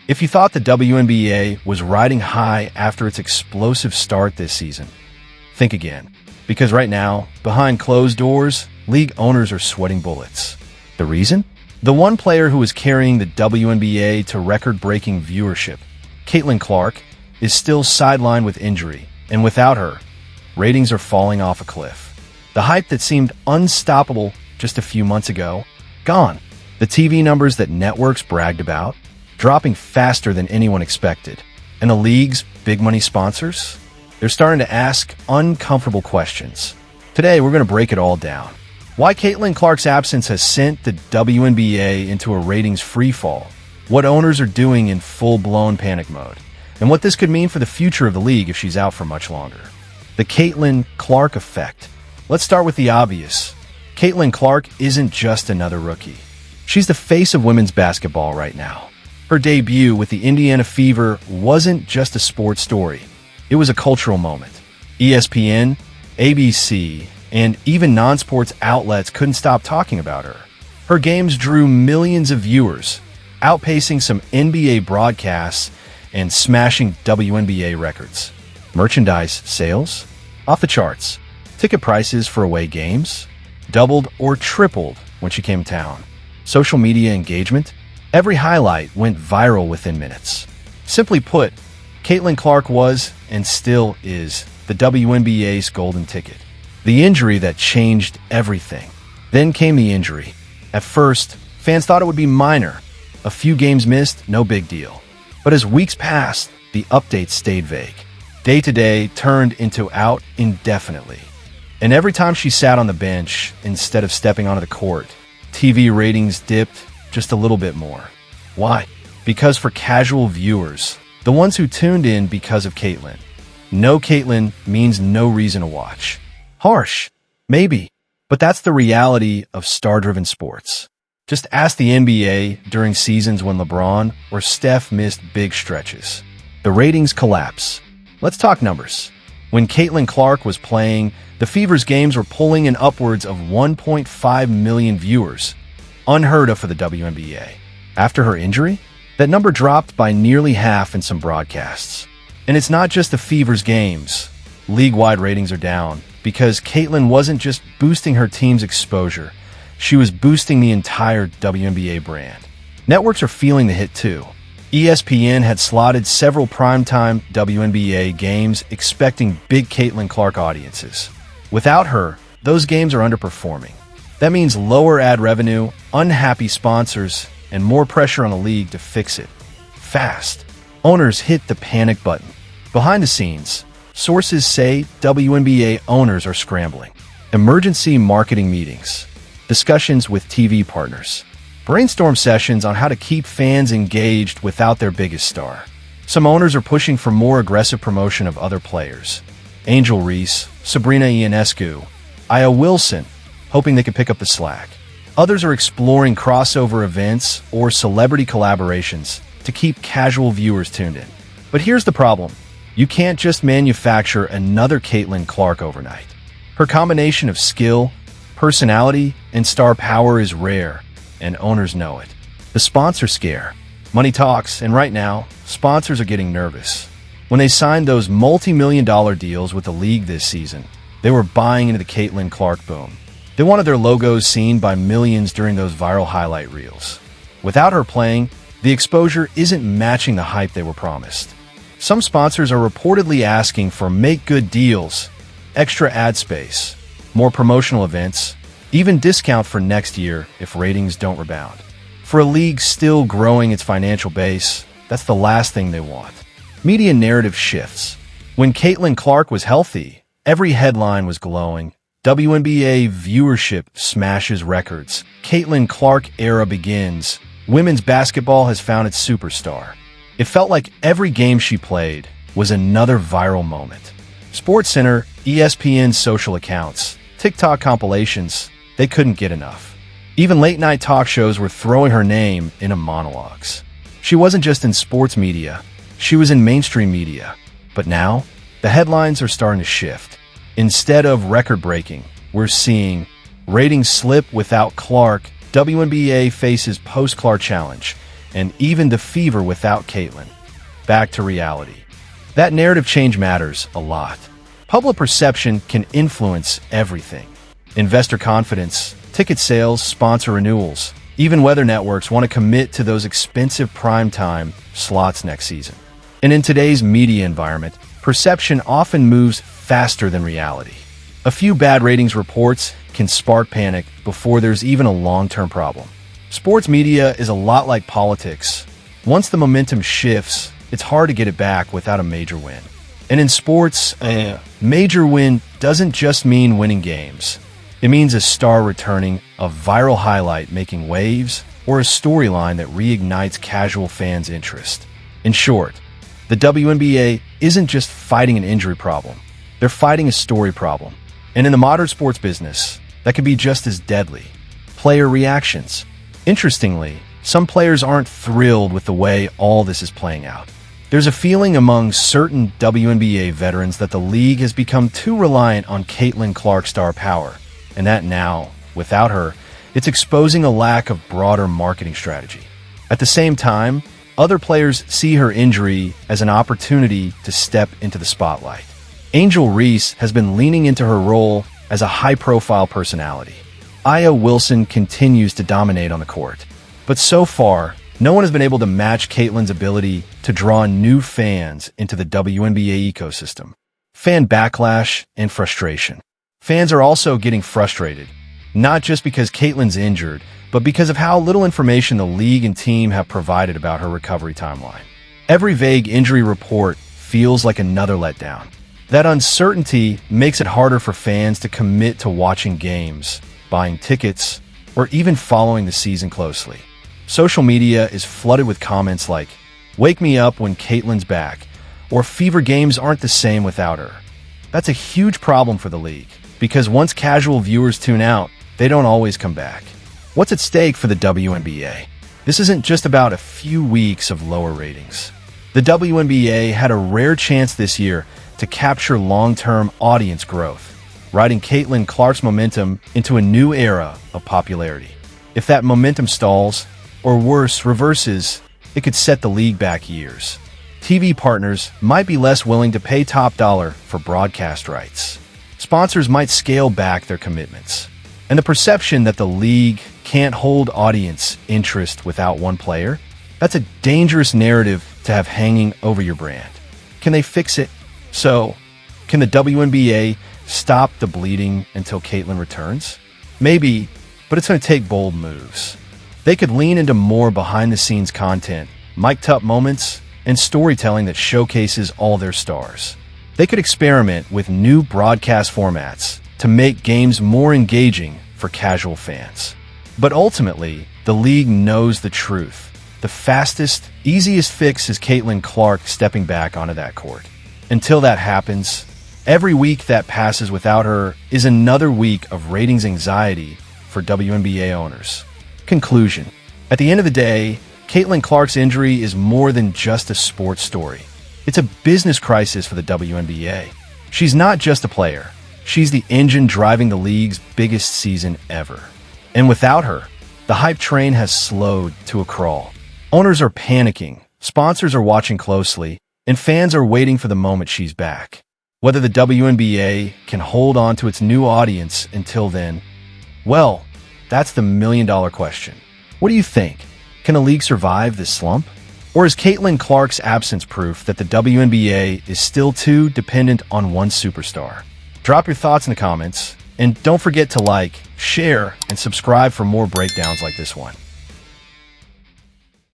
If you thought the WNBA was riding high after its explosive start this season, think again. Because right now, behind closed doors, league owners are sweating bullets. The reason? The one player who is carrying the WNBA to record-breaking viewership, Caitlin Clark, is still sidelined with injury, and without her, ratings are falling off a cliff. The hype that seemed unstoppable just a few months ago, gone. The TV numbers that networks bragged about, dropping faster than anyone expected. And the league's big-money sponsors? They're starting to ask uncomfortable questions. Today, we're going to break it all down. Why Caitlin Clark's absence has sent the WNBA into a ratings freefall, what owners are doing in full-blown panic mode, and what this could mean for the future of the league if she's out for much longer. The Caitlin Clark effect. Let's start with the obvious. Caitlin Clark isn't just another rookie. She's the face of women's basketball right now. Her debut with the Indiana Fever wasn't just a sports story. It was a cultural moment. ESPN, ABC, and even non-sports outlets couldn't stop talking about her. Her games drew millions of viewers, outpacing some NBA broadcasts and smashing WNBA records. Merchandise sales? Off the charts. Ticket prices for away games? Doubled or tripled when she came to town. Social media engagement? Every highlight went viral within minutes. Simply put, Caitlin Clark was, and still is, the WNBA's golden ticket. The injury that changed everything. Then came the injury. At first, fans thought it would be minor. A few games missed, no big deal. But as weeks passed, the updates stayed vague. Day-to-day turned into out indefinitely. And every time she sat on the bench instead of stepping onto the court, TV ratings dipped just a little bit more. Why? Because for casual viewers, the ones who tuned in because of Caitlin, no Caitlin means no reason to watch. Harsh, maybe, but that's the reality of star-driven sports. Just ask the NBA during seasons when LeBron or Steph missed big stretches. The ratings collapse. Let's talk numbers. When Caitlin Clark was playing, the Fever's games were pulling in upwards of 1.5 million viewers, unheard of for the WNBA. After her injury, that number dropped by nearly half in some broadcasts. And it's not just the Fever's games. League-wide ratings are down because Caitlin wasn't just boosting her team's exposure, she was boosting the entire WNBA brand. Networks are feeling the hit too. ESPN had slotted several primetime WNBA games expecting big Caitlin Clark audiences. Without her, those games are underperforming. That means lower ad revenue, unhappy sponsors, and more pressure on the league to fix it. Fast. Owners hit the panic button. Behind the scenes, sources say WNBA owners are scrambling. Emergency marketing meetings. Discussions with TV partners. Brainstorm sessions on how to keep fans engaged without their biggest star. Some owners are pushing for more aggressive promotion of other players. Angel Reese, Sabrina Ionescu, Aya Wilson, hoping they could pick up the slack. Others are exploring crossover events or celebrity collaborations to keep casual viewers tuned in. But here's the problem. You can't just manufacture another Caitlin Clark overnight. Her combination of skill, personality, and star power is rare, and owners know it. The sponsor scare. Money talks, and right now, sponsors are getting nervous. When they signed those multi-million-dollar deals with the league this season, they were buying into the Caitlin Clark boom. They wanted their logos seen by millions during those viral highlight reels. Without her playing, the exposure isn't matching the hype they were promised. Some sponsors are reportedly asking for make-good deals, extra ad space, more promotional events, even discount for next year if ratings don't rebound. For a league still growing its financial base, that's the last thing they want. Media narrative shifts. When Caitlin Clark was healthy, every headline was glowing. WNBA viewership smashes records. Caitlin Clark era begins. Women's basketball has found its superstar. It felt like every game she played was another viral moment. SportsCenter, ESPN's social accounts, TikTok compilations, they couldn't get enough. Even late-night talk shows were throwing her name into monologues. She wasn't just in sports media, she was in mainstream media. But now, the headlines are starting to shift. Instead of record-breaking, we're seeing ratings slip without Clark, WNBA faces post-Clark challenge, and even the fever without Caitlyn. Back to reality. That narrative change matters a lot. Public perception can influence everything. Investor confidence, ticket sales, sponsor renewals, even whether networks want to commit to those expensive primetime slots next season. And in today's media environment, perception often moves faster than reality. A few bad ratings reports can spark panic before there's even a long-term problem. Sports media is a lot like politics. Once the momentum shifts, it's hard to get it back without a major win. And in sports, a major win doesn't just mean winning games. It means a star returning, a viral highlight making waves, or a storyline that reignites casual fans' interest. In short, the WNBA isn't just fighting an injury problem. They're fighting a story problem. And in the modern sports business, that can be just as deadly. Player reactions. Interestingly, some players aren't thrilled with the way all this is playing out. There's a feeling among certain WNBA veterans that the league has become too reliant on Caitlyn Clark's star power, and that now, without her, it's exposing a lack of broader marketing strategy. At the same time, other players see her injury as an opportunity to step into the spotlight. Angel Reese has been leaning into her role as a high-profile personality. Aya Wilson continues to dominate on the court. But so far, no one has been able to match Caitlyn's ability to draw new fans into the WNBA ecosystem. Fan backlash and frustration. Fans are also getting frustrated, not just because Caitlyn's injured, but because of how little information the league and team have provided about her recovery timeline. Every vague injury report feels like another letdown. That uncertainty makes it harder for fans to commit to watching games, buying tickets, or even following the season closely. Social media is flooded with comments like, "Wake me up when Caitlyn's back," or "Fever games aren't the same without her." That's a huge problem for the league, because once casual viewers tune out, they don't always come back. What's at stake for the WNBA? This isn't just about a few weeks of lower ratings. The WNBA had a rare chance this year to capture long-term audience growth, riding Caitlyn Clark's momentum into a new era of popularity. If that momentum stalls, or worse, reverses, it could set the league back years. TV partners might be less willing to pay top dollar for broadcast rights. Sponsors might scale back their commitments. And the perception that the league can't hold audience interest without one player, that's a dangerous narrative to have hanging over your brand. Can they fix it? So, can the WNBA stop the bleeding until Caitlyn returns? Maybe, but it's going to take bold moves. They could lean into more behind-the-scenes content, mic'd-up moments, and storytelling that showcases all their stars. They could experiment with new broadcast formats to make games more engaging for casual fans. But ultimately, the league knows the truth. The fastest, easiest fix is Caitlyn Clark stepping back onto that court. Until that happens, every week that passes without her is another week of ratings anxiety for WNBA owners. Conclusion. At the end of the day, Caitlyn Clark's injury is more than just a sports story. It's a business crisis for the WNBA. She's not just a player. She's the engine driving the league's biggest season ever. And without her, the hype train has slowed to a crawl. Owners are panicking, sponsors are watching closely, and fans are waiting for the moment she's back. Whether the WNBA can hold on to its new audience until then, well, that's the million-dollar question. What do you think? Can a league survive this slump? Or is Caitlyn Clark's absence proof that the WNBA is still too dependent on one superstar? Drop your thoughts in the comments, and don't forget to like, share, and subscribe for more breakdowns like this one.